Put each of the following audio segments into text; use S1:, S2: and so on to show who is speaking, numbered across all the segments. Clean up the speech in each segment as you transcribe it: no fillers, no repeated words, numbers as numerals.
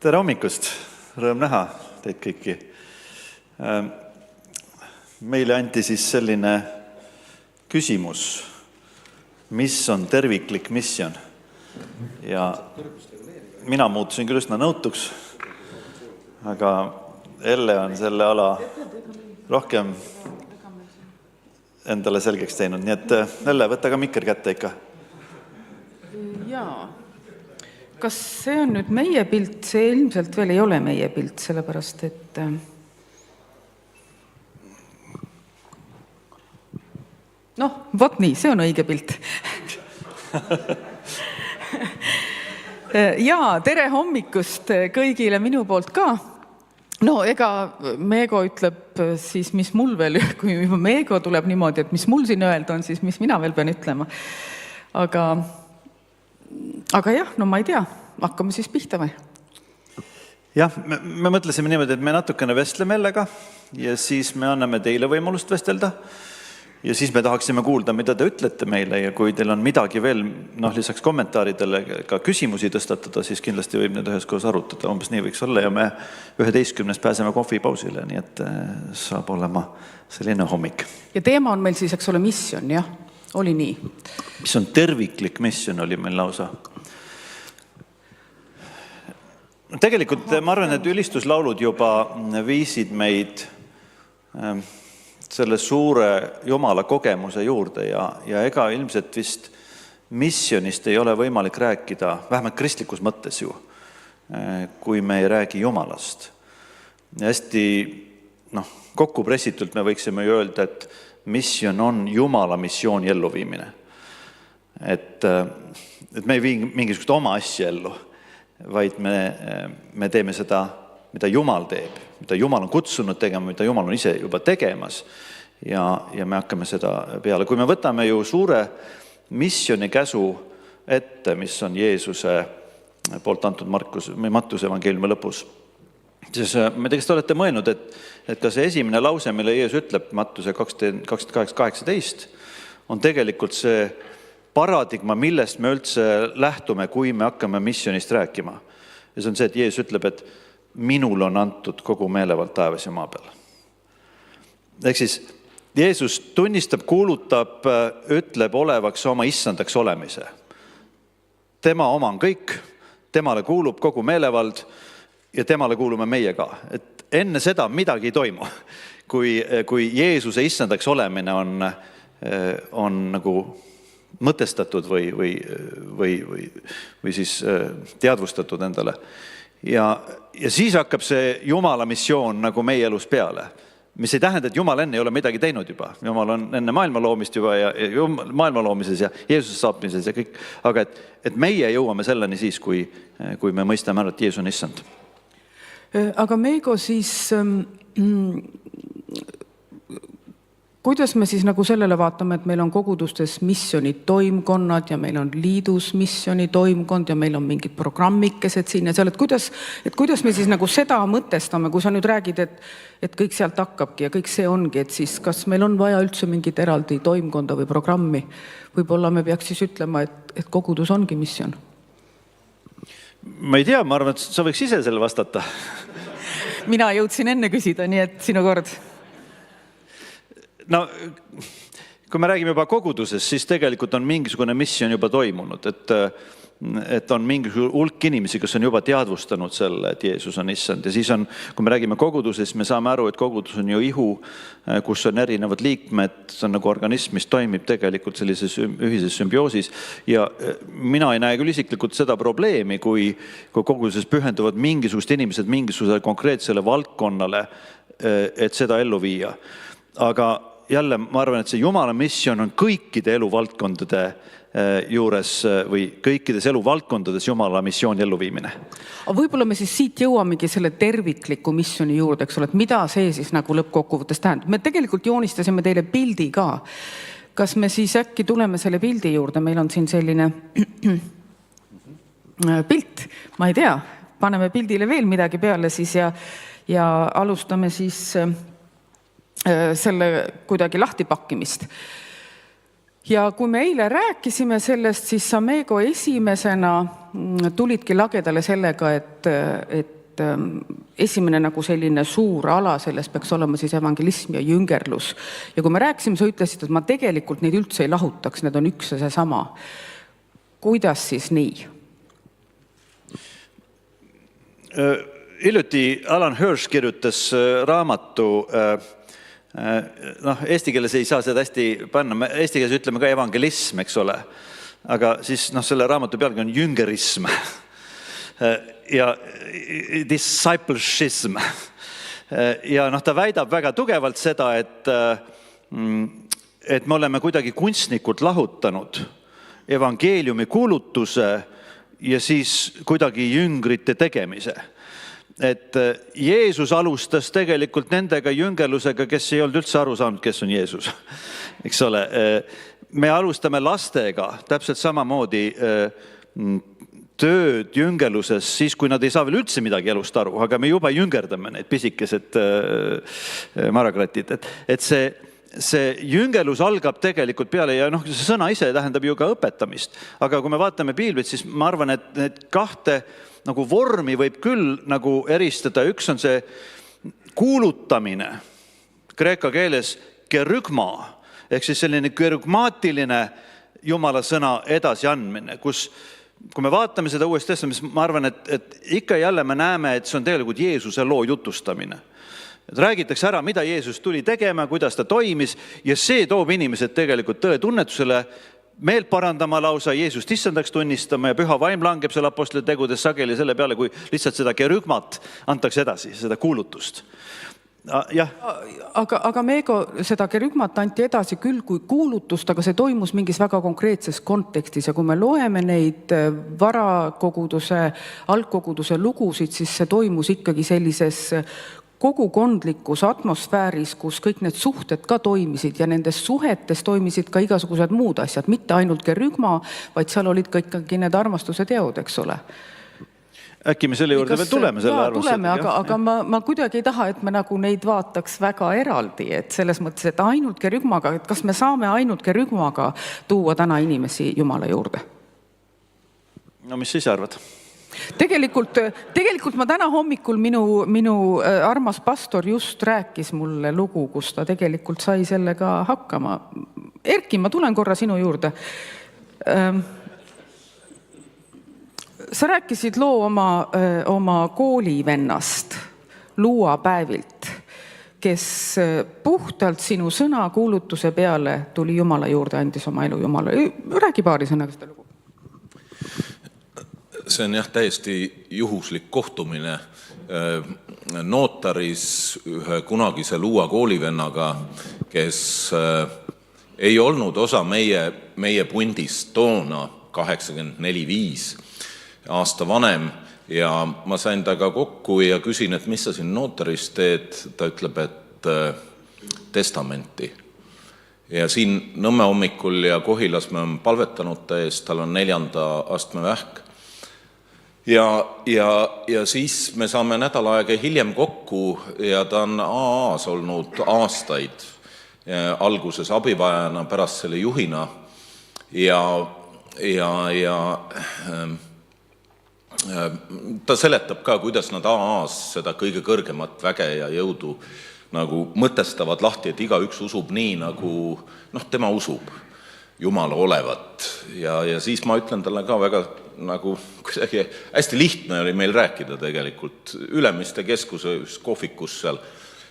S1: Tere hommikust! Rõõm näha teid kõiki. Meile anti siis selline küsimus, mis on terviklik missioon. Ja mina muutusin küll üsna nõutuks, aga Elle on selle ala rohkem endale selgeks teinud. Nii et Elle, võta ka mikker kätte ikka.
S2: Jaa. Kas see on nüüd meie pilt? See ilmselt veel ei ole meie pilt, sellepärast et vot nii, see on õige pilt. Jaa, tere hommikust kõigile minu poolt ka. Ega Meego ütleb siis, mis mul veel, kui Meego tuleb niimoodi, et mis mul siin öelda on, siis mis mina veel pean ütlema. Aga jah, ma ei tea, hakkame siis pihta või?
S1: Jah, me mõtlesime niimoodi, et me natukene vestleme Ellega ja siis me anname teile võimalust vestelda ja siis me tahaksime kuulda, mida te ütlete meile ja kui teil on midagi veel, lisaks kommentaaridele ka küsimusi tõstatada, siis kindlasti võib need üheskoos arutada. Umbes nii võiks olla ja me 11. pääseme kohvipausile, nii et saab olema selline hommik.
S2: Ja teema on meil siis, eks ole, missioon, jah? Oli nii.
S1: Mis on terviklik missioon, oli meil lausa. Tegelikult ma arvan, et ülistuslaulud juba viisid meid selle suure Jumala kogemuse juurde ja ega ilmselt vist missionist ei ole võimalik rääkida, vähemalt kristlikus mõttes ju, kui me ei räägi Jumalast. Ja hästi kokkupressitult me võiksime ju öelda, et missioon on Jumala missiooni elluviimine. Et me ei vii mingisugust oma asja ellu, vaid me teeme seda, mida Jumal teeb, mida Jumal on kutsunud tegema, mida Jumal on ise juba tegemas ja me hakkame seda peale. Kui me võtame ju suure missiooni käsu ette, mis on Jeesuse poolt antud Mattuse evangeeliumi lõpus, siis me tegelikult olete mõelnud, et ka see esimene lause, mille Jeesus ütleb Mattuse 28:18, on tegelikult see paradigma, millest me üldse lähtume, kui me hakkame missionist rääkima. Ja see on see, et Jeesus ütleb, et minul on antud kogu meelevald taevas ja maa peal. Ehk siis Jeesus tunnistab, kuulutab, ütleb olevaks oma issandaks olemise. Tema oma on kõik, temale kuulub kogu meelevald ja temale kuulume meie ka. Et enne seda midagi ei toimu. Kui Jeesuse issandaks olemine on nagu mõtestatud või siis teadvustatud endale. Ja siis hakkab see Jumala missioon nagu meie elus peale. Mis ei tähenda, et Jumal enne ei ole midagi teinud juba. Jumal on enne maailma loomist juba ja maailma loomises ja Jeesuse saatmises ja kõik. Aga et meie jõuame selleni siis, kui me mõistame ära, et Jeesus on issand.
S2: Aga Meego siis, kuidas me siis nagu sellele vaatame, et meil on kogudustes missiooni toimkonnad ja meil on liidus missiooni toimkond ja meil on mingid programmikesed siin ja seal, et kuidas me siis nagu seda mõtestame, kui sa nüüd räägid, et kõik sealt hakkabki ja kõik see ongi, et siis kas meil on vaja üldse mingit eraldi toimkonda või programmi? Võib-olla me peaks siis ütlema, et kogudus ongi missioon.
S1: Ma ei tea, ma arvan, et sa võiks ise selle vastata.
S2: Mina jõudsin enne küsida, nii et sinu kord.
S1: Kui me räägime juba kogudusest, siis tegelikult on mingisugune missioon juba toimunud, et on mingisugune hulk inimesi, kes on juba teadvustanud selle, et Jeesus on issand. Ja siis on, kui me räägime kogudusest, me saame aru, et kogudus on ju ihu, kus on erinevad liikmed, see on nagu organism, mis toimib tegelikult sellises ühises sümbioosis. Ja mina ei näe küll isiklikult seda probleemi, kui koguduses pühenduvad mingisugust inimesed mingisugusele konkreetsele valdkonnale, et seda ellu viia. Aga jälle, ma arvan, et see Jumala missioon on kõikide eluvaldkondade juures või kõikides eluvaldkondades Jumala missiooni elluviimine.
S2: Võib-olla me siis siit jõuamegi selle tervikliku missiooni juurde, eks ole, et mida see siis nagu lõppkokkuvõttes tähendab. Me tegelikult joonistasime teile pildi ka. Kas me siis äkki tuleme selle pildi juurde? Meil on siin selline pilt, ma ei tea, paneme pildile veel midagi peale siis ja alustame siis selle kuidagi lahtipakkimist. Ja kui me eile rääkisime sellest, siis Samego esimesena tulidki lagedale sellega, et esimene nagu selline suur ala selles peaks olema siis evangelism ja jüngerlus. Ja kui me rääkisime, sa ütlesid, et ma tegelikult neid üldse ei lahutaks, need on üks ja see sama. Kuidas siis nii?
S1: Hiljuti Alan Hirsch kirjutas raamatu, eesti keeles ei saa seda hästi panna, eesti keeles ütleme ka evangelism, eks ole, aga siis selle raamatu pealgi on jüngerism ja discipleshism. Ja ta väidab väga tugevalt seda, et me oleme kuidagi kunstnikult lahutanud evangeeliumi kuulutuse ja siis kuidagi jüngrite tegemise. Et Jeesus alustas tegelikult nendega jüngerlusega, kes ei olnud üldse aru saanud, kes on Jeesus. Eks ole, me alustame lastega täpselt samamoodi tööd jüngerluses siis, kui nad ei saa veel üldse midagi elust aru, aga me juba jüngerdame neid pisikesed marakratid. Et see jüngerlus algab tegelikult peale ja see sõna ise tähendab ju ka õpetamist. Aga kui me vaatame piiblit, siis ma arvan, et need kahte nagu vormi võib küll nagu eristada. Üks on see kuulutamine, kreeka keeles kerygma, ehk siis selline kerygmaatiline Jumala sõna edasiandmine, kus kui me vaatame seda Uues Testamendis, ma arvan, et ikka jälle me näeme, et see on tegelikult Jeesuse loo jutustamine. Et räägitakse ära, mida Jeesus tuli tegema, kuidas ta toimis ja see toob inimesed tegelikult tõe tunnetusele, meelt parandama lausa, Jeesust issandaks tunnistama ja püha vaim langeb selle apostlite tegudes sageli selle peale, kui lihtsalt seda kerygmat antakse edasi, seda kuulutust. Jah.
S2: Aga Meego, seda kerygmat anti edasi küll kui kuulutust, aga see toimus mingis väga konkreetses kontekstis ja kui me loeme neid varakoguduse, algkoguduse lugusid, siis see toimus ikkagi sellises kogukondlikus atmosfääris, kus kõik need suhted ka toimisid ja nendes suhetes toimisid ka igasugused muud asjad, mitte ainult kerygma, vaid seal olid ka ikkagi need armastuse teod, eks ole.
S1: Äkki me selle juurde veel tuleme?
S2: Tuleme, aga ma kuidagi ei taha, et me nagu neid vaataks väga eraldi, et selles mõttes, et ainult kerygmaga, et kas me saame ainult kerygmaga tuua täna inimesi Jumala juurde?
S1: No mis siis arvad?
S2: Tegelikult ma täna hommikul minu armas pastor just rääkis mulle lugu, kus ta tegelikult sai sellega hakkama. Erki, ma tulen korra sinu juurde. Sa rääkisid loo oma koolivennast Luua Päevilt, kes puhtalt sinu sõna kuulutuse peale tuli Jumala juurde, andis oma elu Jumala. Räägi paari sõnaga seda lugu.
S3: See on täiesti juhuslik kohtumine notaris ühe kunagise Luua koolivennaga, kes ei olnud osa meie pundist toona 84-5 aasta vanem ja ma sain taga kokku ja küsin, et mis sa siin notaris teed. Ta ütleb, et testamenti. Ja siin Nõmme hommikul ja Kohilas me on palvetanud ta eest, tal on 4. astme vähk. Ja siis me saame nädal aega hiljem kokku ja ta on AA-s olnud aastaid, alguses abivajana, pärast selle juhina ja ta seletab ka, kuidas nad AA-s seda kõige kõrgemat väge ja jõudu nagu mõtestavad lahti, et igaüks usub nii, nagu tema usub Jumala olevat. Ja siis ma ütlen talle ka väga nagu kuidagi hästi lihtne oli meil rääkida tegelikult Ülemiste keskuses kohvikus seal,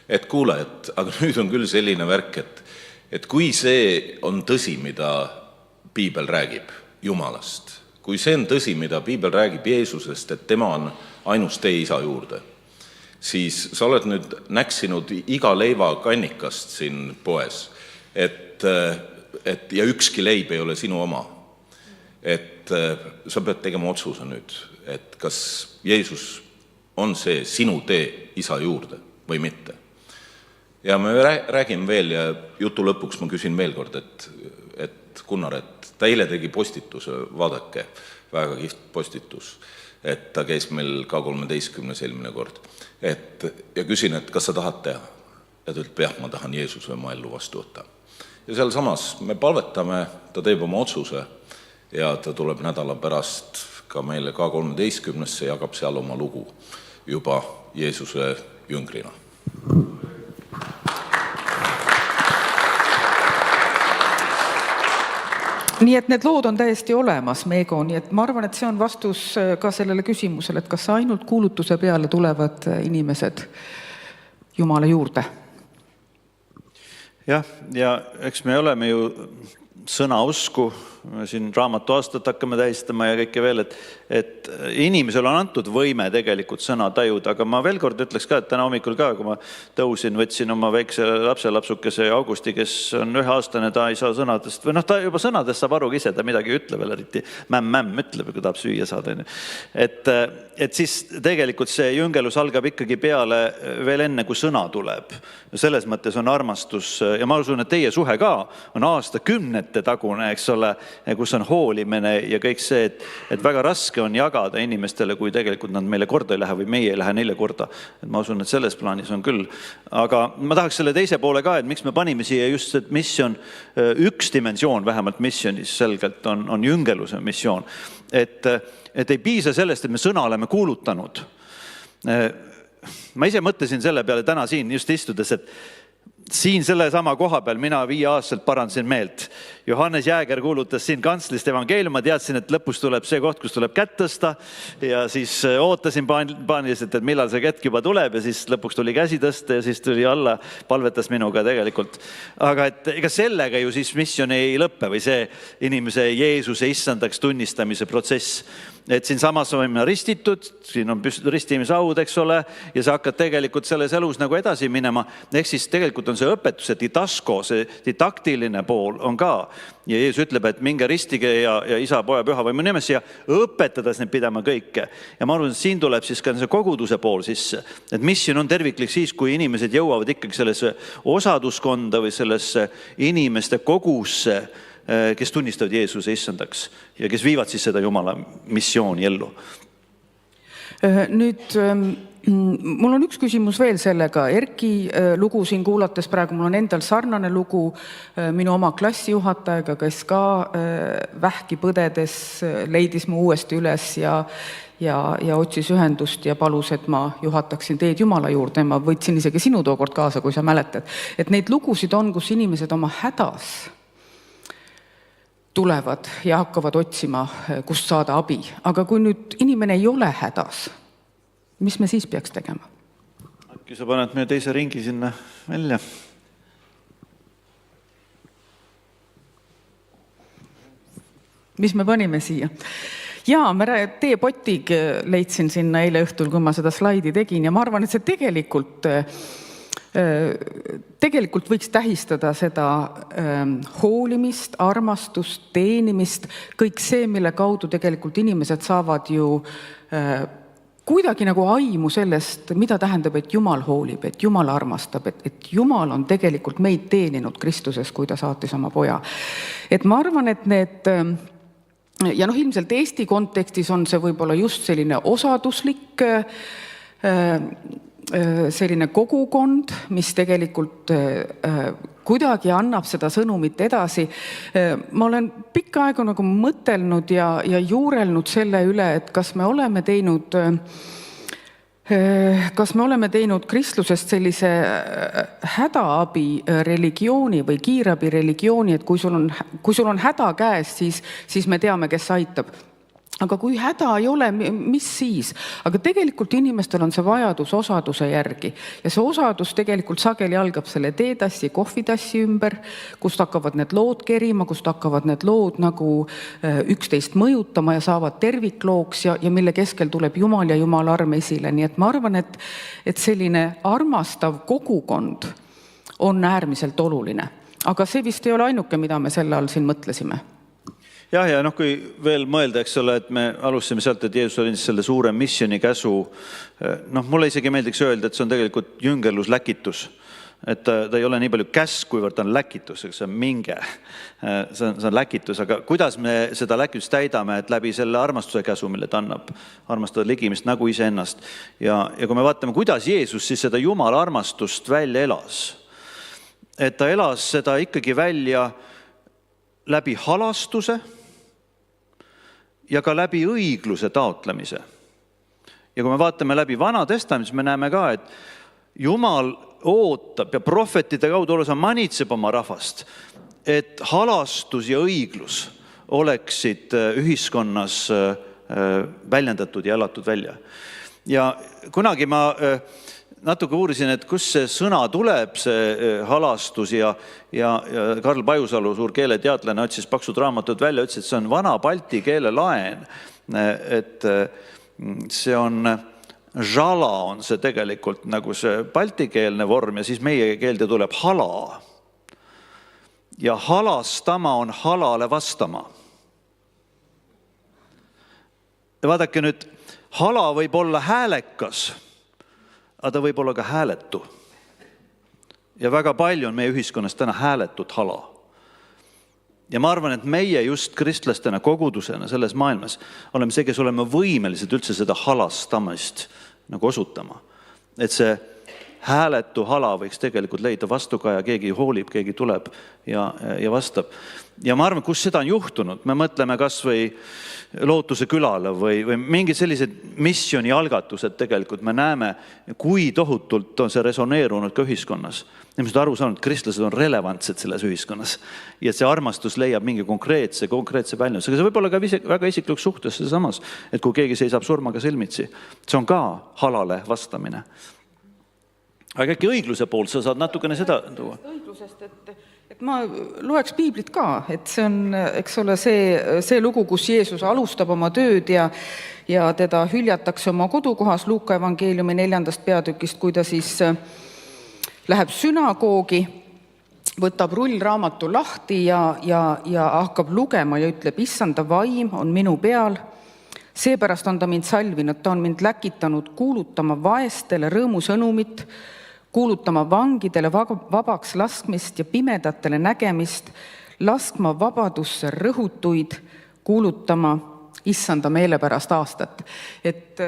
S3: et kuule, aga nüüd on küll selline värk, et kui see on tõsi, mida piibel räägib Jumalast, kui see on tõsi, mida piibel räägib Jeesusest, et tema on ainus tee isa juurde, siis sa oled nüüd näksinud iga leiva kannikast siin poes, et ja ükski leib ei ole sinu oma. Et sa pead tegema otsuse nüüd, et kas Jeesus on see sinu tee isa juurde või mitte. Ja me räägime veel ja jutu lõpuks ma küsin veel kord, et Gunnar, et ta eile tegi postituse, vaadake, väga kihvt postitus, et ta käis meil ka 13. eelmine kord. Ja küsin, et kas sa tahad teha? Ja ta ütleb, jah, ma tahan Jeesuse oma ellu vastu võtta. ja seal samas me palvetame, ta teeb oma otsuse ja ta tuleb nädala pärast ka meile K13-sse, jagab seal oma lugu juba Jeesuse jüngrina.
S2: Nii et need lood on täiesti olemas, Meego, nii et ma arvan, et see on vastus ka sellele küsimusele, et kas ainult kuulutuse peale tulevad inimesed Jumala juurde?
S1: Jah, ja eks me oleme ju sõnausku, siin raamatu aastat hakkame tähistama ja kõike veel, et inimesel on antud võime tegelikult sõna tajuda, aga ma veel kord ütleks ka, et täna hommikul ka, kui ma tõusin, võtsin oma väikse lapselapsukese Augusti, kes on 1-aastane, ta ei saa sõnadest, või ta juba sõnadest saab aru ise, ta midagi ütle veel, eriti mämm ütleb, kui tahab süüa saada. Et siis tegelikult see jüngelus algab ikkagi peale veel enne, kui sõna tuleb. Selles mõttes on armastus, ja ma usun, et teie suhe ka on aastakümnete tagune, eks ole, kus on hoolimine ja kõik see, et väga raske on jagada inimestele, kui tegelikult nad meile korda ei lähe või meie ei lähe neile korda. Et ma usun, et selles plaanis on küll. Aga ma tahaks selle teise poole ka, et miks me panime siia just see missioon, üks dimensioon vähemalt missionis selgelt on jüngeluse missioon. Et ei piisa sellest, et me sõna oleme kuulutanud. Ma ise mõtlesin selle peale täna siin just istudes, et siin selle sama koha peal mina 5-aastaselt parandasin meelt. Johannes Jääger kuulutas siin kantslist evangeelium, ma teadsin, et lõpus tuleb see koht, kus tuleb kätt tõsta ja siis ootasin paaniliselt, et millal see kätk juba tuleb ja siis lõpuks tuli käsi tõsta ja siis tuli alla, palvetas minuga tegelikult. Aga et ega sellega ju siis missioon ei lõppe või see inimese Jeesuse issandaks tunnistamise protsess. Et siin samas oleme ristitud, siin on ristimishaud, eks ole, ja sa hakkad tegelikult selles elus nagu edasi minema. Ehk siis tegelikult on see õpetus, et didasko, see didaktiline pool on ka. Ja Jeesus ütleb, et minge ristige ja isa, poja, püha või mu nimes ja õpetades neid pidama kõike. Ja ma arvan, et siin tuleb siis ka see koguduse pool sisse. Et missioon on terviklik siis, kui inimesed jõuavad ikkagi sellesse osaduskonda või sellesse inimeste kogusse, kes tunnistavad Jeesuse issandaks ja kes viivad siis seda Jumala missiooni ellu.
S2: Nüüd, mul on üks küsimus veel sellega. Erki lugu siin kuulates praegu, mul on endal sarnane lugu minu oma klassijuhatajaga, kes ka vähki põdedes leidis mu uuesti üles ja otsis ühendust ja palus, et ma juhataksin teed Jumala juurde. Ma võtsin isegi sinu tookord kaasa, kui sa mäletad. Et neid lugusid on, kus inimesed oma hädas tulevad ja hakkavad otsima, kust saada abi. Aga kui nüüd inimene ei ole hädas, mis me siis peaks tegema?
S1: Äkki sa paned meie teise ringi sinna välja?
S2: Mis me panime siia? Jaa, teepotig leidsin sinna eile õhtul, kui ma seda slaidi tegin ja ma arvan, et see tegelikult võiks tähistada seda hoolimist, armastust, teenimist, kõik see, mille kaudu tegelikult inimesed saavad ju kuidagi nagu aimu sellest, mida tähendab, et Jumal hoolib, et Jumal armastab, et Jumal on tegelikult meid teeninud Kristuses, kui ta saatis oma poja. Et ma arvan, et need ja ilmselt Eesti kontekstis on see võib-olla just selline osaduslik selline kogukond, mis tegelikult kuidagi annab seda sõnumit edasi. Ma olen pikka aega nagu mõtelnud ja juurelnud selle üle, et kas me oleme teinud kristlusest sellise hädaabi religiooni või kiirabi religiooni, et kui sul on häda käes, siis me teame, kes aitab. Aga kui häda ei ole, mis siis? Aga tegelikult inimestel on see vajadus osaduse järgi. Ja see osadus tegelikult sageli algab selle teetassi, kohvitassi ümber, kust hakkavad need lood kerima, kust hakkavad need lood nagu üksteist mõjutama ja saavad terviklooks ja mille keskel tuleb Jumal ja Jumala arm esile. Nii et ma arvan, et selline armastav kogukond on äärmiselt oluline. Aga see vist ei ole ainuke, mida me selle all siin mõtlesime.
S1: Jah, ja kui veel mõelda, eks ole, et me alustasime sealt, et Jeesus oli selle suure missiooni käsu. Mulle isegi meeldiks öelda, et see on tegelikult jüngerlusläkitus. Et ta ei ole nii palju käsk, kuivõrd ta on läkitus, see on minge. See on läkitus, aga kuidas me seda läkitust täidame, et läbi selle armastuse käsu, mille ta annab, armastada ligimist nagu iseennast. Ja kui me vaatame, kuidas Jeesus siis seda Jumala armastust välja elas, et ta elas seda ikkagi välja läbi halastuse ja ka läbi õigluse taotlemise. Ja kui me vaatame läbi Vana Testament, siis me näeme ka, et Jumal ootab ja prohvetide kaudu olles manitseb oma rahvast, et halastus ja õiglus oleksid ühiskonnas väljendatud ja elatud välja. Ja kunagi ma natuke uurisin, et kus see sõna tuleb, see halastus ja Karl Pajusalu, suur keeleteadlane, otsis paksud raamatud välja, ütles, et see on vana balti keele laen, et see on žala, on see tegelikult nagu see baltikeelne vorm ja siis meie keelde tuleb hala. Ja halastama on halale vastama. Ja vaadake nüüd, hala võib olla häälekas, aga ta võib olla ka hääletu. Ja väga palju on meie ühiskonnas täna hääletut hala. Ja ma arvan, et meie just kristlastena, kogudusena selles maailmas oleme see, kes oleme võimelised üldse seda halastamist nagu osutama. Et see hääletu hala võiks tegelikult leida vastukaja, keegi hoolib, keegi tuleb ja vastab. Ja ma arvan, kus seda on juhtunud, me mõtleme kas või Lootuse külale või mingi sellised missiooni algatused tegelikult me näeme, kui tohutult on see resoneerunud ka ühiskonnas. Nimelt aru saanud, et kristlased on relevantsed selles ühiskonnas ja see armastus leiab mingi konkreetse väljenduse. Aga see võib olla ka väga isiklik suhtes see samas, et kui keegi seisab surmaga silmitsi, see on ka halale vastamine. Aga äkki õigluse poolt sa saad natukene seda tuua?
S2: Õiglusest, et ma loeks piiblit ka, et see on, eks ole, see lugu, kus Jeesus alustab oma tööd ja teda hüljatakse oma kodukohas Luuka evangeeliumi 4. peatükist, kui ta siis läheb sünagoogi, võtab rullraamatu lahti ja hakkab lugema ja ütleb, issanda vaim on minu peal, seepärast on ta mind salvinud, ta on mind läkitanud kuulutama vaestele rõõmusõnumit, kuulutama vangidele vabaks laskmist ja pimedatele nägemist, laskma vabadusse rõhutuid, kuulutama issanda meelepärast aastat. Et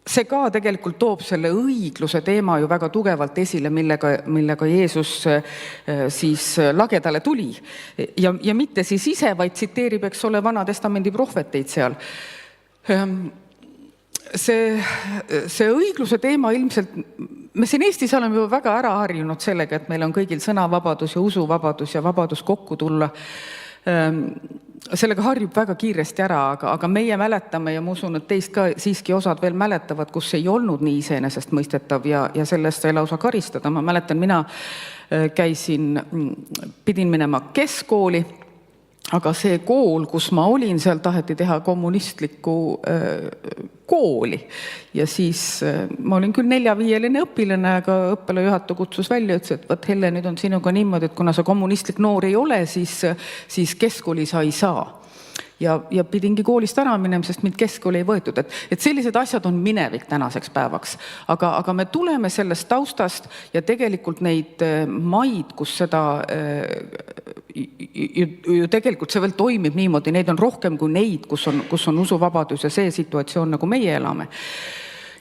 S2: see ka tegelikult toob selle õigluse teema ju väga tugevalt esile, millega Jeesus siis lagedale tuli. Ja mitte siis ise, vaid tsiteerib, eks ole, Vana Testamendi prohveteid seal. See õigluse teema ilmselt, me siin Eestis oleme juba väga ära harjunud sellega, et meil on kõigil sõnavabadus ja usuvabadus ja vabadus kokku tulla. Sellega harjub väga kiiresti ära, aga meie mäletame ja ma usun, et teist ka siiski osad veel mäletavad, kus ei olnud nii iseenesest mõistetav ja sellest sai lausa karistada. Ma mäletan, mina pidin minema keskkooli, aga see kool, kus ma olin, seal taheti teha kommunistlikku kooli. Ja siis ma olin küll 4-5-line õpilane, aga õppealajuhataja kutsus välja, ütles, et võt Helle, nüüd on sinuga niimoodi, et kuna sa kommunistlik noor ei ole, siis keskkooli sa ei saa. Ja pidingi koolist ära minema, sest mind keskkooli ei võetud. Et sellised asjad on minevik tänaseks päevaks. Aga me tuleme sellest taustast ja tegelikult neid maid, kus seda ju tegelikult see veel toimib niimoodi, neid on rohkem kui neid, kus on usuvabadus ja see situatsioon, nagu meie elame.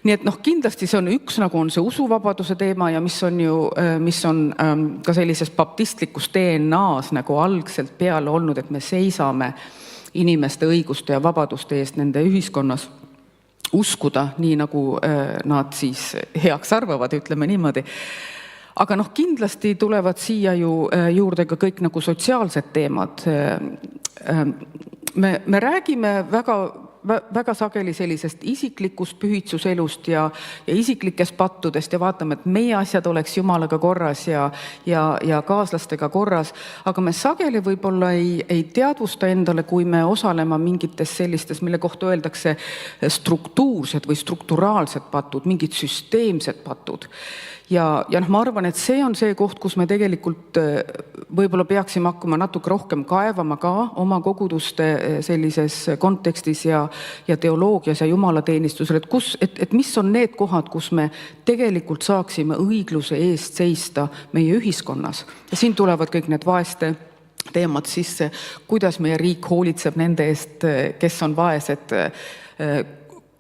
S2: Nii et kindlasti see on üks, nagu on see usuvabaduse teema ja mis on ka sellises baptistlikus DNA-s nagu algselt peale olnud, et me seisame inimeste õiguste ja vabaduste eest nende ühiskonnas uskuda, nii nagu nad siis heaks arvavad, ütleme niimoodi. Aga kindlasti tulevad siia ju juurde ka kõik nagu sotsiaalsed teemad. Me räägime väga sageli sellisest isiklikust pühitsuselust ja isiklikest pattudest ja vaatame, et meie asjad oleks Jumalaga korras ja kaaslastega korras, aga me sageli võib-olla ei teadvusta endale, kui me osalema mingites sellistes, mille kohta öeldakse struktuursed või strukturaalsed patud, mingid süsteemsed patud. Ja ma arvan, et see on see koht, kus me tegelikult võib-olla peaksime hakkama natuke rohkem kaevama ka oma koguduste sellises kontekstis ja teoloogias ja jumalateenistusel, et mis on need kohad, kus me tegelikult saaksime õigluse eest seista meie ühiskonnas. Ja siin tulevad kõik need vaeste teemad sisse, kuidas meie riik hoolitseb nende eest, kes on vaesed,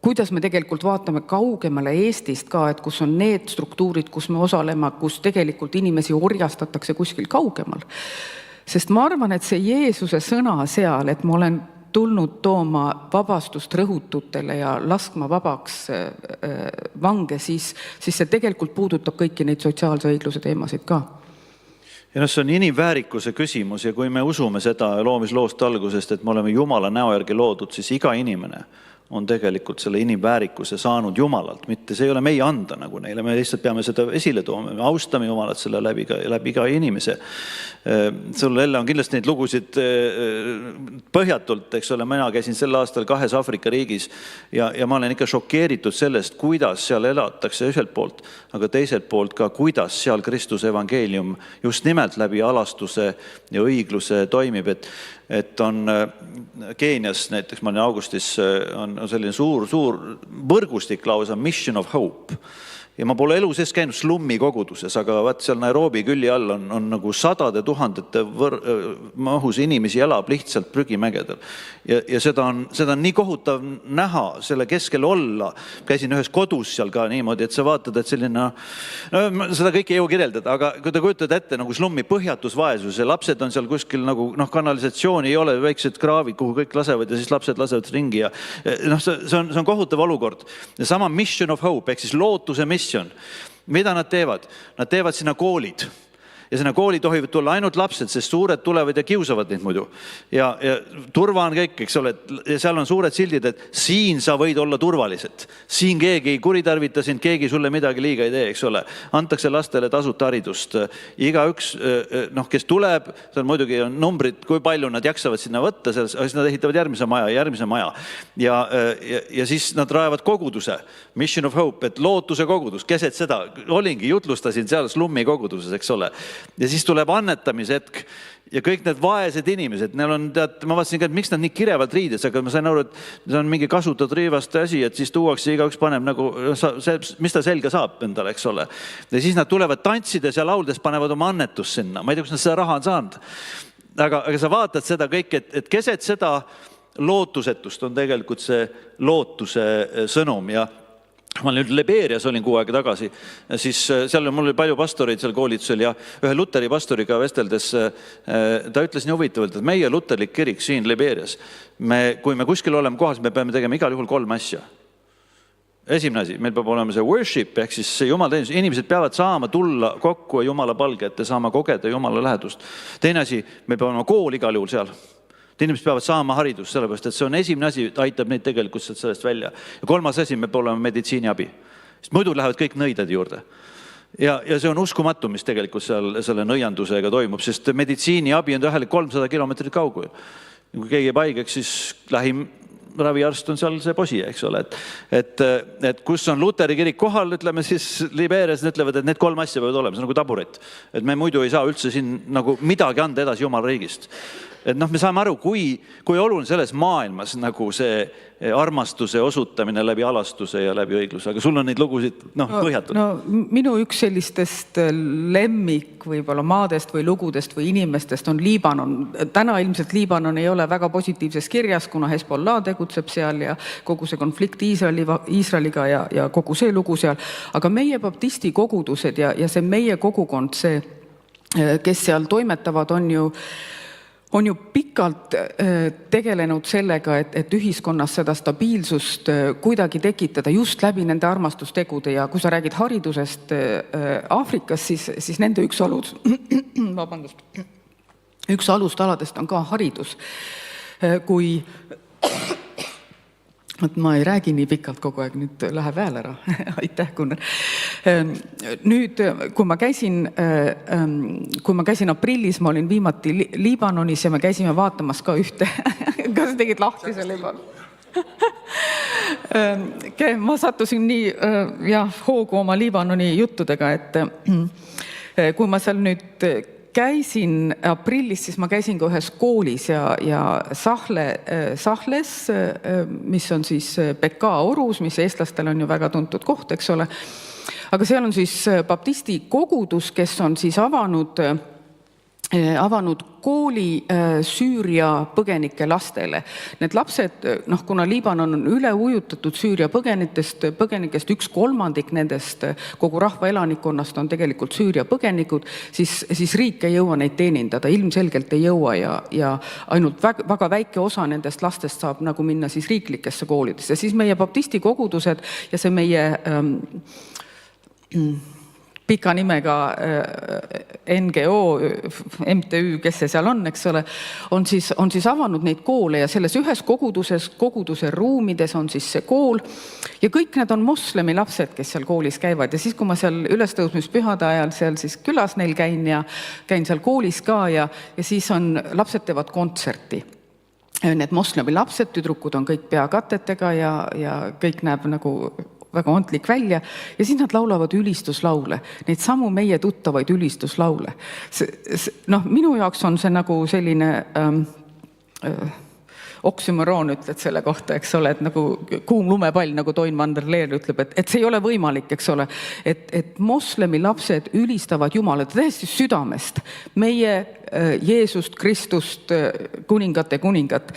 S2: kuidas me tegelikult vaatame kaugemale Eestist ka, et kus on need struktuurid, kus me osaleme, kus tegelikult inimesi orjastatakse kuskil kaugemal. Sest ma arvan, et see Jeesuse sõna seal, et ma olen tulnud tooma vabastust rõhututele ja laskma vabaks vange, siis see tegelikult puudutab kõiki neid sotsiaalse õigluse teemasid ka.
S1: Ja see on inimväärikuse küsimus ja kui me usume seda loomisloost algusest, et me oleme Jumala näo järgi loodud, siis iga inimene on tegelikult selle inimväärikuse saanud Jumalalt, mitte see ei ole meie anda nagu neile, me lihtsalt peame seda esile tooma, me austame Jumalat selle läbi iga inimese. Sul jälle on kindlasti neid lugusid põhjatult, eks ole, mina käisin sel aastal 2 Aafrika riigis ja ma olen ikka šokeeritud sellest, kuidas seal elatakse ühelt poolt, aga teiselt poolt ka, kuidas seal Kristuse evangeelium just nimelt läbi alastuse ja õigluse toimib, et on Keenias, näiteks ma olin augustis, on selline suur võrgustik lausa Mission of Hope. Ja ma pole elu sees käinud slummi koguduses, aga vaat seal Nairobi külli all on nagu 100 000 mahus inimesi elab lihtsalt prügimägedel. Ja seda on nii kohutav näha, selle keskel olla. Käisin ühes kodus seal ka niimoodi, et sa vaatad, et selline, seda kõike ei jõu kirjeldada, aga kui te kujutad ette nagu slummi põhjatus vaesus ja lapsed on seal kuskil nagu kanalisatsiooni ei ole, väiksed kraavid, kuhu kõik lasevad ja siis lapsed lasevad ringi ja see on kohutav olukord. Ja sama Mission of Hope, ehk siis lootuse mission. Mida nad teevad? Nad teevad sinna koolid. Ja sinna kooli tohivad tulla ainult lapsed, sest suured tulevad ja kiusavad neid muidu. Ja turva on kõik, eks ole. Ja seal on suured sildid, et siin sa võid olla turvalised. Siin keegi ei kuritarvita sind, keegi sulle midagi liiga ei tee, eks ole. Antakse lastele tasuta haridust. Igaüks, kes tuleb, seal muidugi on numbrid, kui palju nad jaksavad sinna võtta, siis nad ehitavad järgmise maja. Ja siis nad rajavad koguduse, Mission of Hope, et lootuse kogudus, keset seda. Olingi, jutlustasin seal slummi koguduses, eks ole. Ja siis tuleb annetamise hetk ja kõik need vaesed inimesed, neil on, ma vaatasin ka, et miks nad nii kirevalt riides, aga ma sain aru, et see on mingi kasutatud riivaste asi, et siis tuuakse igaüks paneb nagu, mis ta selga saab endale, eks ole. Ja siis nad tulevad tantsides ja lauldes panevad oma annetus sinna. Ma ei tea, kus nad seda raha on saanud. Aga sa vaatad seda kõik, et keset seda lootusetust on tegelikult see lootuse sõnum ja ma nüüd Liberias olin 6 aega tagasi, siis seal mul oli palju pastoreid seal koolitusel ja ühe luteri pastoriga vesteldes ta ütles nii huvitavalt, et meie luterlik kirik siin Liberias, kui me kuskil oleme kohas, me peame tegema igal juhul 3 asja. Esimene asi, meil peab olema see worship, ehk siis see Jumala teenus, inimesed peavad saama tulla kokku ja Jumala palge ette, saama kogeda Jumala lähedust. Teine asi, meil peab olema kool igal juhul seal. Inimesed peavad saama haridust, sellepärast, et see on esimene asi, aitab neid tegelikult sellest välja. Ja 3. asi, me peab olema meditsiiniabi. Sest muidu lähevad kõik nõidad juurde. Ja see on uskumatu, mis tegelikult selle nõiandusega toimub, sest meditsiiniabi on 300 kilomeetrit kaugel. Kui keegi paigeks, siis lähim raviarst on seal see posi, eks ole. Et kus on luteri kirik kohal, ütleme siis Liberias ütlevad, et need 3 asja peavad olema, see on nagu taburet. Et me muidu ei saa üldse siin nagu midagi anda edasi Jumala riigist. Et me saame aru, kui oluline selles maailmas nagu see armastuse osutamine läbi alastuse ja läbi õigluse, aga sul on neid lugusid põhjatult.
S2: No minu üks sellistest lemmik võib-olla maadest või lugudest või inimestest on Liibanon. Täna ilmselt Liibanon ei ole väga positiivses kirjas, kuna Hezbollah tegutseb seal ja kogu see konflikt Iisraeliga ja kogu see lugu seal. Aga meie baptisti kogudused ja see meie kogukond, see, kes seal toimetavad, on ju pikalt tegelenud sellega, et ühiskonnas seda stabiilsust kuidagi tekitada just läbi nende armastustegude ja kui sa räägid haridusest Aafrikas, siis nende üks alustaladest on ka haridus. Kui ma ei räägi nii pikalt kogu aeg, nüüd läheb hääl ära. Aitäh, Gunnar. Nüüd, kui ma käisin aprillis, ma olin viimati Liibanonis ja me käisime vaatamas ka ühte. Kas tegid lahti selle juba? Ma sattusin nii hoogu oma Liibanoni juttudega, et kui ma seal nüüd käisin aprillis, siis ma käisin ka ühes koolis ja Sahles, mis on siis PK Orus, mis eestlastel on ju väga tuntud koht, eks ole. Aga seal on siis baptisti kogudus, kes on siis avanud avanud kooli Süüria põgenike lastele. Need lapsed, kuna Liibanon on üle ujutatud Süüria põgenikest 1/3 nendest kogu rahva elanikkonnast on tegelikult Süüria põgenikud, siis riik ei jõua neid teenindada, ilmselgelt ei jõua ja ainult väga väike osa nendest lastest saab nagu minna siis riiklikesse koolidesse. Siis meie baptisti kogudused ja see meie pika nimega NGO, MTÜ, kes see seal on, eks ole, on siis avanud neid koole ja selles ühes koguduse ruumides on siis see kool ja kõik need on moslemi lapsed, kes seal koolis käivad ja siis, kui ma seal ülestõusmispühade ajal seal siis külas neil käin ja käin seal koolis ka ja siis lapsed teevad kontserti. Need moslemi lapsed, tüdrukud on kõik peakatetega ja kõik näeb nagu väga ontlik välja ja siis nad laulavad ülistuslaule, neid samu meie tuttavaid ülistuslaule. Minu jaoks on see nagu selline oksümoroon, ütled selle kohta, eks ole, et nagu kuum lumepall, nagu Toin van der Leer ütleb, et see ei ole võimalik, eks ole, et moslemi lapsed ülistavad Jumalat täiesti südamest, meie Jeesust, Kristust, kuningate kuningat.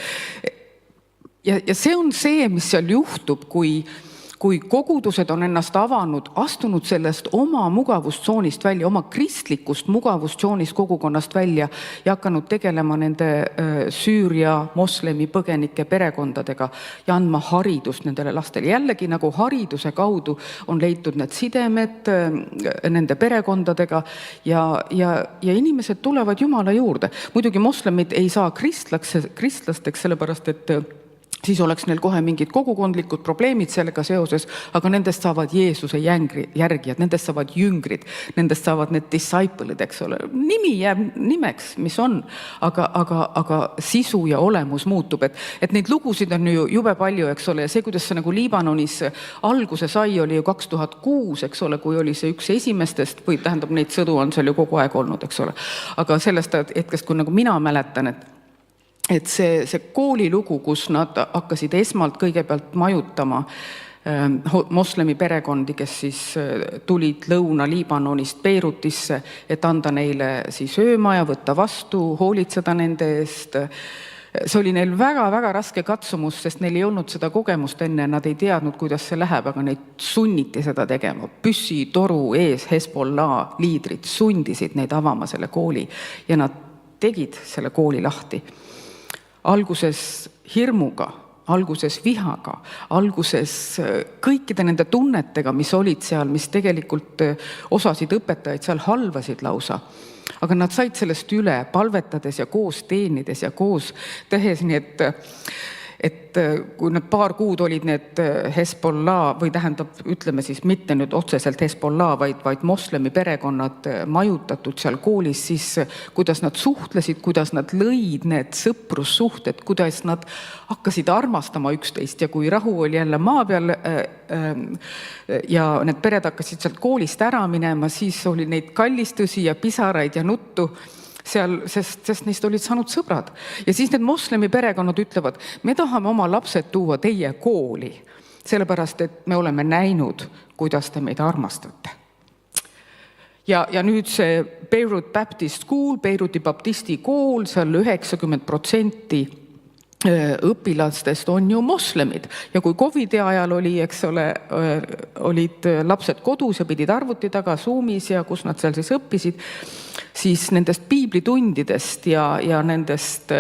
S2: Ja see on see, mis seal juhtub, kui kogudused on ennast avanud, astunud sellest oma mugavustsoonist välja, oma kristlikust mugavustsoonist kogukonnast välja ja hakanud tegelema nende Süüria moslemi põgenike perekondadega ja andma haridust nendele lastele. Jällegi nagu hariduse kaudu on leitud need sidemed nende perekondadega ja inimesed tulevad Jumala juurde. Muidugi moslemid ei saa kristlasteks, sellepärast et siis oleks neil kohe mingid kogukondlikud probleemid sellega seoses, aga nendest saavad Jeesuse järgijad, nendest saavad jüngrid, nendest saavad need disciple'id, eks ole. Nimi jääb nimeks, mis on, aga sisu ja olemus muutub. Et neid lugusid on ju jube palju, eks ole, ja see, kuidas see nagu Liibanonis alguse sai, oli ju 2006, eks ole, kui oli see üks esimestest, või tähendab, neid sõdu on seal ju kogu aeg olnud, eks ole. Aga sellest hetkest, kui nagu mina mäletan, et see koolilugu, kus nad hakkasid esmalt kõigepealt majutama moslemi perekondi, kes siis tulid Lõuna-Liibanonist Beirutisse, et anda neile siis öömaja, võtta vastu, hoolitseda nende eest. See oli neil väga-väga raske katsumus, sest neil ei olnud seda kogemust enne, nad ei teadnud, kuidas see läheb, aga neid sunniti seda tegema. Püssi toru ees Hezbollah liidrid sundisid neid avama selle kooli ja nad tegid selle kooli lahti. Alguses hirmuga, alguses vihaga, alguses kõikide nende tunnetega, mis olid seal, mis tegelikult osasid õpetajaid seal halvasid lausa. Aga nad said sellest üle, palvetades ja koos teenides ja koos tehes, nii et kui need paar kuud olid need Hezbollah, või tähendab, ütleme siis mitte nüüd otseselt Hezbollah, vaid moslemi perekonnad majutatud seal koolis, siis kuidas nad suhtlesid, kuidas nad lõid need sõprussuhted, kuidas nad hakkasid armastama üksteist ja kui rahu oli jälle maa peal ja need pered hakkasid sealt koolist ära minema, siis oli neid kallistusi ja pisaraid ja nuttu seal, sest neist olid saanud sõbrad. Ja siis need moslemi perekonnad ütlevad, me tahame oma lapsed tuua teie kooli, sellepärast, et me oleme näinud, kuidas te meid armastate. Ja nüüd see Beirut Baptist School, Beiruti baptisti kool, seal 90% õpilastest on ju moslemid ja kui COVID-i ajal oli, eks ole, olid lapsed kodus ja pidid arvuti taga Zoomis ja kus nad seal siis õppisid, siis nendest piiblitundidest ja nendest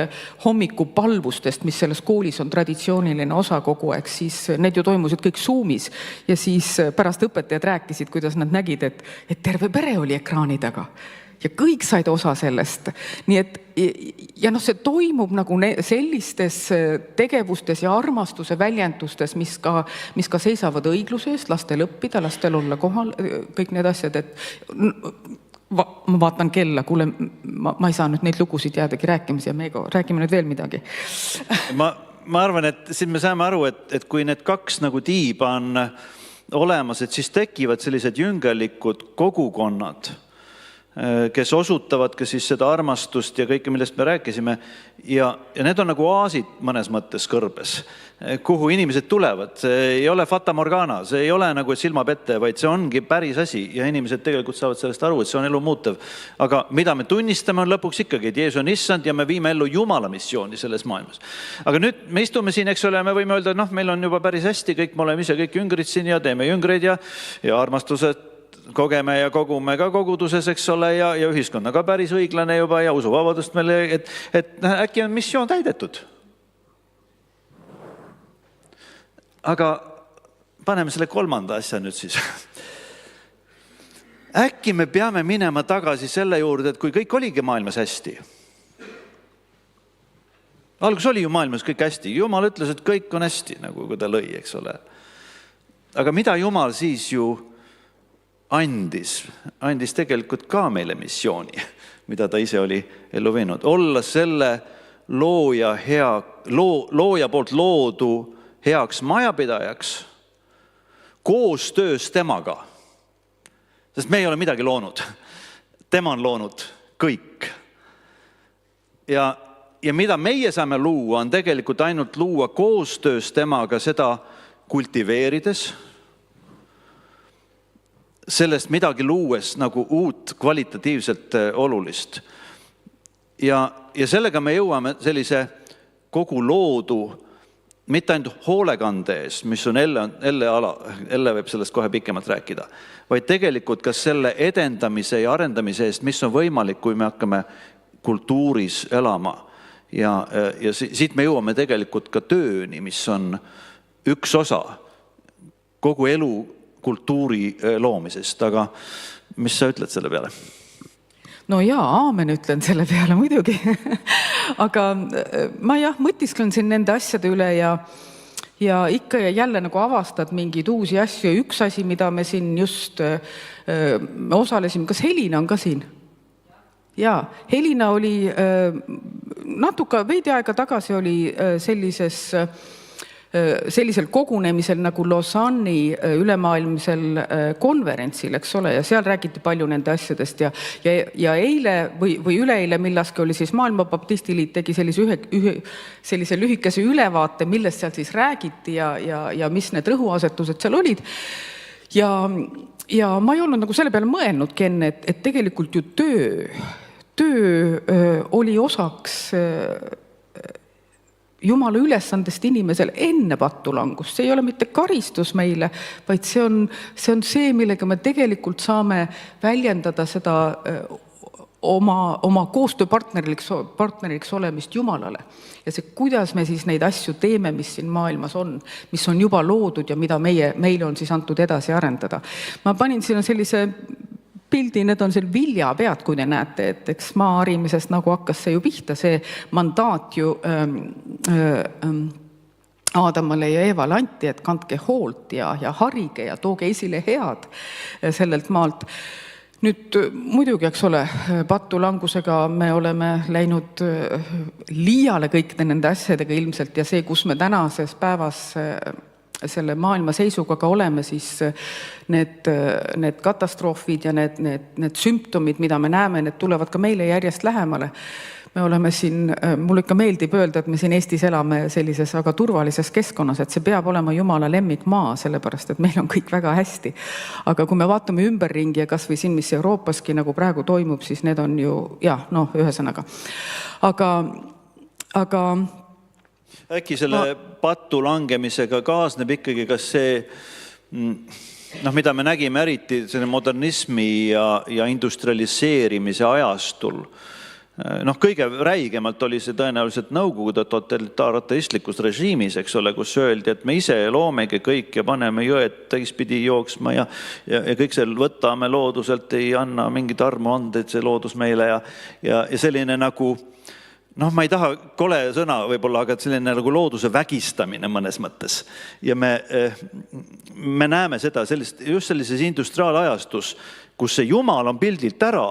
S2: hommikupalvustest, mis selles koolis on traditsiooniline osa kogu aeg, siis need ju toimusid kõik Zoomis ja siis pärast õpetajad rääkisid, kuidas nad nägid, et terve pere oli ekraani taga. Ja kõik said osa sellest. Nii et, ja see toimub nagu sellistes tegevustes ja armastuse väljendustes, mis ka seisavad õigluse eest, lastel õppida, lastel olla kohal, kõik need asjad, et ma vaatan kella, kuule, ma ei saa nüüd neid lugusid jäädagi rääkimise ja meiega räägime nüüd veel midagi.
S1: Ma arvan, et siin me saame aru, et kui need kaks nagu tiiba on olemas, et siis tekivad sellised jüngelikud kogukonnad, kes osutavad ka siis seda armastust ja kõike, millest me rääkisime. Ja need on nagu oaasid mõnes mõttes kõrbes, kuhu inimesed tulevad. See ei ole Fata Morgana, see ei ole nagu silmapette, vaid see ongi päris asi ja inimesed tegelikult saavad sellest aru, et see on elu muutev. Aga mida me tunnistame on lõpuks ikkagi, et Jeesus on issand ja me viime ellu Jumala missiooni selles maailmas. Aga nüüd me istume siin, eks ole, ja me võime öelda, et meil on juba päris hästi, kõik me oleme ise kõik jüngrid siin ja teeme jüngreid ja armastused kogeme ja kogume ka koguduses, eks ole, ja ühiskond on ka päris õiglane juba ja usuvabadust meile, et äkki on missioon täidetud. Aga paneme selle kolmanda asja nüüd siis. Äkki me peame minema tagasi selle juurde, et kui kõik oligi maailmas hästi. Algus oli ju maailmas kõik hästi. Jumal ütles, et kõik on hästi, nagu kui ta lõi, eks ole. Aga mida Jumal siis ju andis tegelikult ka meile missiooni, mida ta ise oli ellu viinud. Olla selle looja poolt loodu heaks majapidajaks koostöös temaga. Sest me ei ole midagi loonud. Tema on loonud kõik. Ja mida meie saame luua, on tegelikult ainult luua koostöös temaga seda kultiveerides, sellest midagi luues nagu uut kvalitatiivselt olulist. Ja sellega me jõuame sellise kogu loodu, mitte ainult hoolekande ees, mis on Elle võib sellest kohe pikemalt rääkida, vaid tegelikult ka selle edendamise ja arendamise eest, mis on võimalik, kui me hakkame kultuuris elama. Ja siit me jõuame tegelikult ka tööni, mis on üks osa kogu elu kultuuri loomisest, aga mis sa ütled selle peale?
S2: No jaa, aamen ütlen selle peale muidugi. Aga ma mõtisklen siin nende asjade üle ja ikka ja jälle nagu avastad mingeid uusi asju. Ja üks asi, mida me siin just osalesime, kas Helina on ka siin? Jaa, Helina oli natuke veidi aega tagasi oli sellisel kogunemisel nagu Lausanne'i ülemaailmsel konverentsil, eks ole, ja seal räägiti palju nende asjadest ja eile või üleeile millaski oli siis Maailma Baptistiliit tegi sellise lühikese ülevaate, millest seal siis räägiti ja mis need rõhuasetused seal olid. Ja ma ei olnud nagu selle peale mõelnudki enne, et tegelikult ju töö oli osaks Jumala ülesandest inimesel enne patulangust. See ei ole mitte karistus meile, vaid see on see, millega me tegelikult saame väljendada seda oma koostööpartneriks olemist Jumalale. Ja see, kuidas me siis neid asju teeme, mis siin maailmas on, mis on juba loodud ja mida meile on siis antud edasi arendada. Ma panin sinna sellise pildi, need on seal viljapead, kui te näete, et eks maa harimisest nagu hakkas see ju pihta, see mandaat ju Aadamale ja Eevale anti, et kandke hoolt ja harige ja tooge esile head sellelt maalt. Nüüd muidugi, eks ole, patulangusega me oleme läinud liiale kõikide nende asjadega ilmselt ja see, kus me tänases päevas selle maailma seisuga ka oleme, siis need katastroofid ja need sümptomid, mida me näeme, need tulevad ka meile järjest lähemale. Me oleme siin, mul ikka meeldib öelda, et me siin Eestis elame sellises väga turvalises keskkonnas, et see peab olema Jumala lemmikmaa, sellepärast, et meil on kõik väga hästi. Aga kui me vaatame ümberringi ja kas või siin, mis Euroopaski nagu praegu toimub, siis need on ju, ühesõnaga. Aga
S1: äkki selle patu langemisega kaasneb ikkagi kas see, mida me nägime eriti selle modernismi ja industrialiseerimise ajastul. Kõige räigemalt oli see tõenäoliselt Nõukogude totalitaarateistlikus režiimis, eks ole, kus öeldi, et me ise loomegi kõik ja paneme jõed täispidi jooksma ja kõik seal võtame looduselt, ei anna mingit armuandeid see loodus meile ja selline nagu ma ei taha kole sõna võib-olla, aga selline nagu looduse vägistamine mõnes mõttes. Ja me näeme seda just sellises industriaalajastus, kus see Jumal on pildilt ära.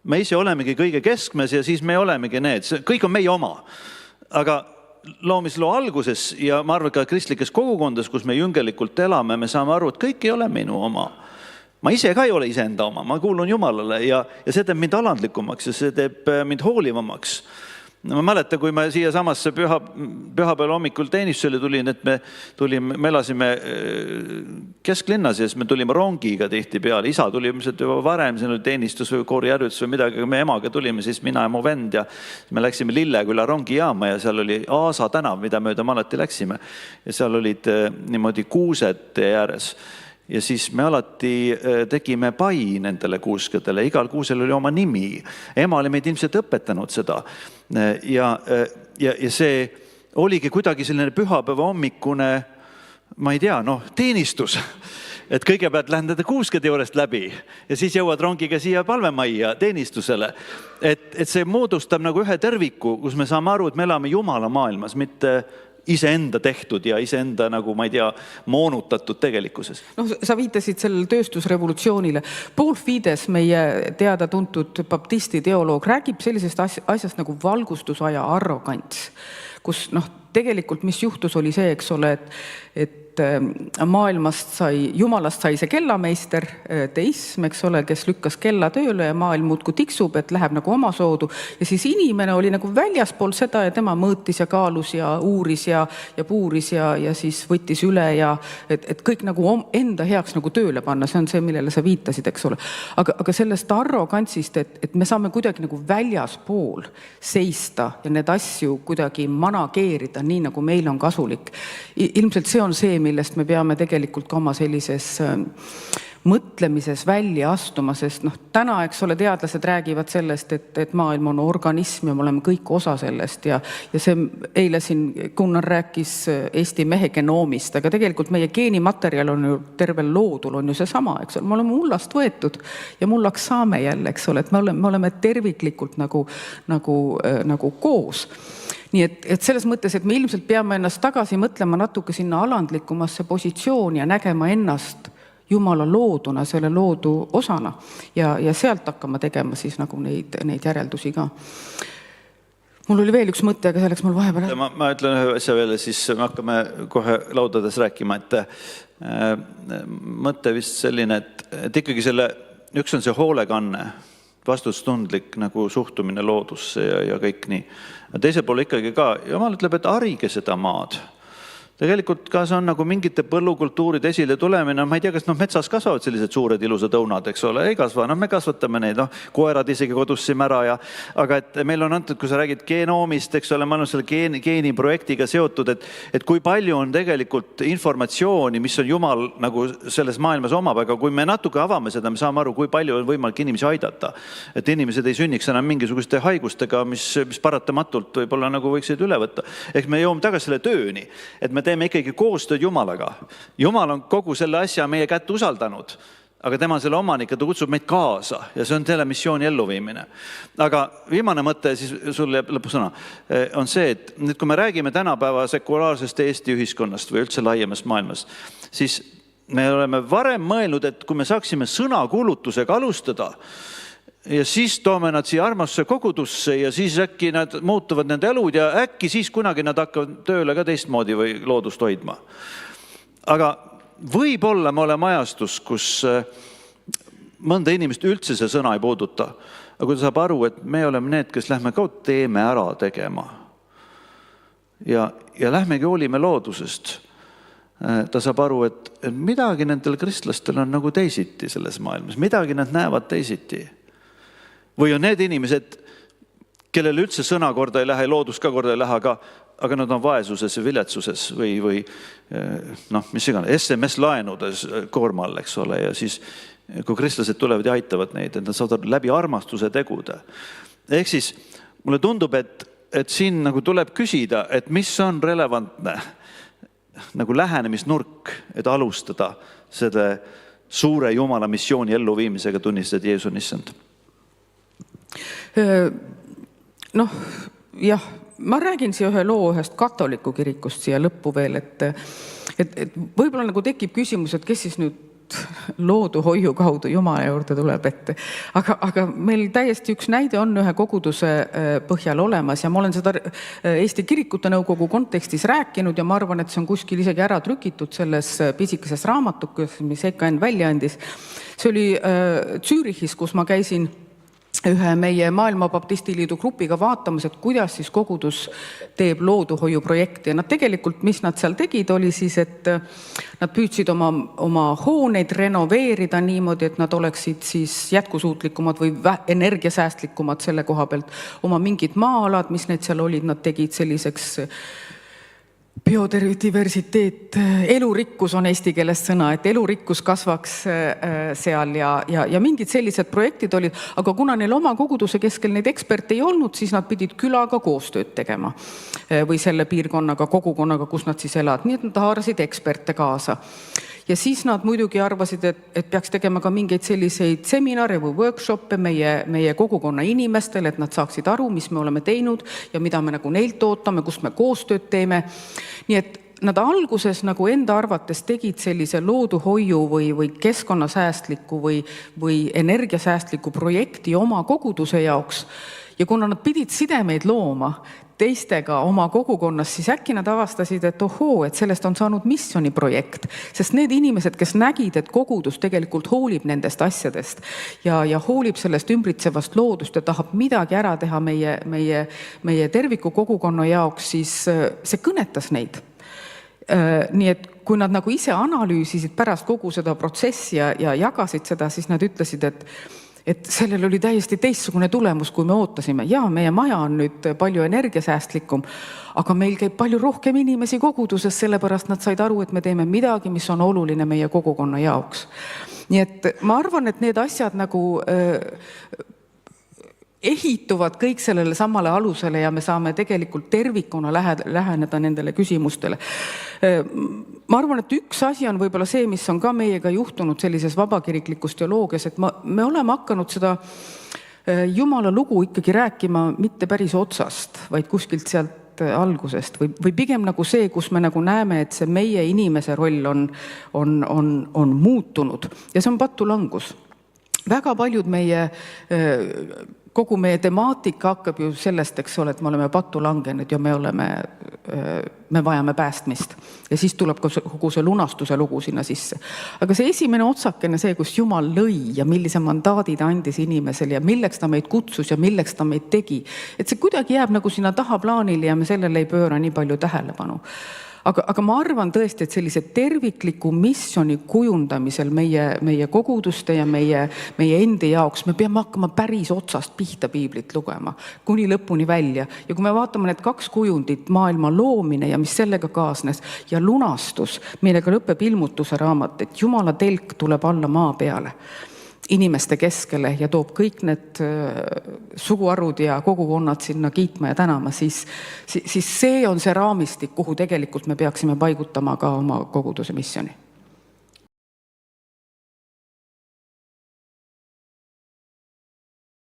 S1: Me ise olemegi kõige keskmes ja siis me olemegi need. Kõik on meie oma. Aga loomisloo alguses ja ma arvan ka kristlikes kogukondades, kus me jüngelikult elame, me saame aru, et kõik ei ole minu oma. ma ise ka ei ole iseenda oma, ma kuulun Jumalale ja see teeb mind alandlikumaks ja see teeb mind hoolivamaks. Ma mäletan, kui me siia samasse pühapäeval hommikul teenistusele tulin, et me elasime kesklinnas ja siis me tulime rongiga tihti peale. Isa tuli ilmselt juba varem, siin oli teenistus või kooriharjutus või midagi, aga me emaga tulime, siis mina ja mu vend ja me läksime Lilleküla rongijaama ja seal oli Aasa tänav, mida mööda me alati läksime. Ja seal olid niimoodi kuused ääres. Ja siis me alati tegime pai nendele kuuskedele, igal kuusel oli oma nimi. Ema oli meid ilmselt õpetanud seda ja see oligi kuidagi selline pühapäeva hommikune, ma ei tea, teenistus. Et kõigepealt lähen nende kuuskede juurest läbi ja siis jõuad rongiga siia palvemajja teenistusele. Et see moodustab nagu ühe terviku, kus me saame aru, et me elame Jumala maailmas, mitte iseenda tehtud ja iseenda nagu, ma ei tea, moonutatud tegelikkuses.
S2: Sa viitasid sellele tööstusrevolutsioonile. Paul Fides, meie teada-tuntud baptisti teoloog, räägib sellisest asjast nagu valgustusaja arrogants, kus tegelikult mis juhtus oli see, eks ole, et Jumalast sai see kellameister, teism, eks ole, kes lükkas kella tööle ja maailm muudku tiksub, et läheb nagu oma soodu. Ja siis inimene oli nagu väljaspool seda ja tema mõõtis ja kaalus ja uuris ja puuris ja siis võttis üle ja et kõik nagu enda heaks nagu tööle panna. See on see, millele sa viitasid, eks ole. Aga sellest arrogantsist, et me saame kuidagi nagu väljaspool seista ja need asju kuidagi manageerida nii, nagu meil on kasulik. Ilmselt see on see, millest me peame tegelikult ka oma sellises mõtlemises välja astuma, sest täna, eks ole, teadlased räägivad sellest, et maailm on organism ja me oleme kõik osa sellest ja see eile siin Gunnar rääkis Eesti mehe genoomist, aga tegelikult meie geenimaterjal on ju tervel loodul on ju see sama, eks ole, me oleme mullast võetud ja mullaks saame jälle, eks ole, et me oleme terviklikult nagu koos. Nii et selles mõttes, et me ilmselt peame ennast tagasi mõtlema natuke sinna alandlikumasse positsiooni ja nägema ennast Jumala looduna, selle loodu osana ja sealt hakkama tegema siis nagu neid järeldusi ka. Mul oli veel üks mõte, aga selleks mul vahepeal...
S1: Ma ütlen ühe asja veel, siis me hakkame kohe laudades rääkima, et mõte vist selline, et ikkagi üks on see hoolekanne, vastutustundlik nagu suhtumine loodusse ja kõik nii. Teisel pool ikkagi ka, Jumal ütleb, et harige seda maad. Tegelikult ka see on nagu mingite põllukultuuride esile tulemine, ma ei tea, kas metsas kasvavad sellised suured ilusad õunad, eks ole, ei kasva, me kasvatame neid, koerad isegi kodussime ära aga et meil on antud, kui sa räägid genoomist, eks ole, ma olen selle geeniprojektiga seotud, et kui palju on tegelikult informatsiooni, mis on Jumal nagu selles maailmas omab, aga kui me natuke avame seda, me saame aru, kui palju on võimalik inimesi aidata, et inimesed ei sünniks enam mingisuguste haigustega, mis paratamatult võib-olla nagu võiksid üle võtta. Ehk me jõuame tagasi selle tööni, et me teeme ikkagi koostööd Jumalaga. Jumal on kogu selle asja meie kätte usaldanud, aga tema selle omanik ja ta kutsub meid kaasa ja see on selle missiooni elluviimine. Aga viimane mõte, siis sulle lõpusõna, on see, et nüüd kui me räägime tänapäeva sekulaarsest Eesti ühiskonnast või üldse laiemast maailmast, siis me oleme varem mõelnud, et kui me saaksime sõnakuulutusega alustada, ja siis toome nad siia armastuse kogudusse ja siis äkki nad muutuvad nende elud ja äkki siis kunagi nad hakkavad tööle ka teistmoodi või loodust hoidma. Aga võib-olla me oleme ajastus, kus mõnda inimest üldse see sõna ei puuduta. Aga kui ta saab aru, et me oleme need, kes lähme ka teeme ära tegema. Ja lähmegi hoolime loodusest. Ta saab aru, et midagi nendel kristlastel on nagu teisiti selles maailmas. Midagi nad näevad teisiti. Või on need inimesed, kellele üldse sõna korda ei lähe, loodus ka korda ei lähe, aga nad on vaesuses ja viletsuses või mis iganes, SMS-laenudes koormal, eks ole, ja siis kui kristlased tulevad ja aitavad neid, et nad saavad läbi armastuse tegude. Ehk siis mulle tundub, et siin nagu tuleb küsida, et mis on relevantne nagu lähenemisnurk, et alustada selle suure Jumala missiooni elluviimisega tunnistada Jeesus on issand.
S2: Jah, ma räägin siia ühe loo ühest katoliku kirikust siia lõppu veel, et võib-olla nagu tekib küsimus, et kes siis nüüd looduhoiu kaudu Jumala juurde tuleb ette. Aga meil täiesti üks näide on ühe koguduse põhjal olemas ja ma olen seda Eesti Kirikute Nõukogu kontekstis rääkinud ja ma arvan, et see on kuskil isegi ära trükitud selles pisikeses raamatukes, mis EKN välja andis. See oli Zürichis, kus ma käisin ühe meie Maailma Baptistiliidu grupiga vaatamas, et kuidas siis kogudus teeb looduhoiuprojekti. Ja nad tegelikult, mis nad seal tegid, oli siis, et nad püüdsid oma hooneid renoveerida niimoodi, et nad oleksid siis jätkusuutlikumad või energiasäästlikumad selle koha pealt. Oma mingid maa-alad, mis need seal olid, nad tegid selliseks biodiversiteet, elurikkus on eesti keeles sõna, et elurikkus kasvaks seal ja mingid sellised projektid olid, aga kuna neil oma koguduse keskel neid eksperte ei olnud, siis nad pidid külaga koostööd tegema või selle piirkonnaga, kogukonnaga, kus nad siis elad, nii et nad haarasid eksperte kaasa. Ja siis nad muidugi arvasid, et peaks tegema ka mingeid selliseid seminare või workshoppe meie kogukonna inimestele, et nad saaksid aru, mis me oleme teinud ja mida me nagu neilt ootame, kus me koostööd teeme. Nii et nad alguses nagu enda arvates tegid sellise looduhoiu või keskkonnasäästliku või energiasäästliku projekti oma koguduse jaoks. Ja kuna nad pidid sidemeid looma teistega oma kogukonnas, siis äkki nad avastasid, et et sellest on saanud missioniprojekt, sest need inimesed, kes nägid, et kogudus tegelikult hoolib nendest asjadest ja hoolib sellest ümbritsevast loodust ja tahab midagi ära teha meie terviku kogukonna jaoks, siis see kõnetas neid. Nii et kui nad nagu ise analüüsisid pärast kogu seda protsessi ja jagasid seda, siis nad ütlesid, et sellel oli täiesti teistsugune tulemus, kui me ootasime. Ja meie maja on nüüd palju energiasäästlikum, aga meil käib palju rohkem inimesi koguduses, sellepärast nad said aru, et me teeme midagi, mis on oluline meie kogukonna jaoks. Nii et ma arvan, et need asjad nagu ehituvad kõik sellele samale alusele ja me saame tegelikult tervikuna läheneda nendele küsimustele. Ma arvan, et üks asi on võib-olla see, mis on ka meiega juhtunud sellises vabakiriklikus teoloogias, et me oleme hakanud seda Jumala lugu ikkagi rääkima mitte päris otsast, vaid kuskilt sealt algusest või pigem nagu see, kus me nagu näeme, et see meie inimese roll on muutunud ja see on patulangus. Väga paljud kogu meie temaatika hakkab ju sellest, eks ole, et me oleme pattu langenud ja me vajame päästmist. Ja siis tuleb kogu see lunastuse lugu sinna sisse. Aga see esimene otsakene, see, kus Jumal lõi ja millise mandaadi ta andis inimesele ja milleks ta meid kutsus ja milleks ta meid tegi, et see kuidagi jääb nagu sinna tahaplaanile ja me sellele ei pööra nii palju tähelepanu. Aga ma arvan tõesti, et sellise tervikliku missioni kujundamisel meie koguduste ja meie endi jaoks me peame hakkama päris otsast pihta piiblit lugema, kuni lõpuni välja. Ja kui me vaatame need 2 kujundit, maailma loomine ja mis sellega kaasnes ja lunastus, millega lõpeb ilmutuse raamat, et Jumala telk tuleb alla maa peale inimeste keskele ja toob kõik need suguarud ja kogukonnad sinna kiitma ja tänama, siis see on see raamistik, kuhu tegelikult me peaksime paigutama ka oma koguduse missioni.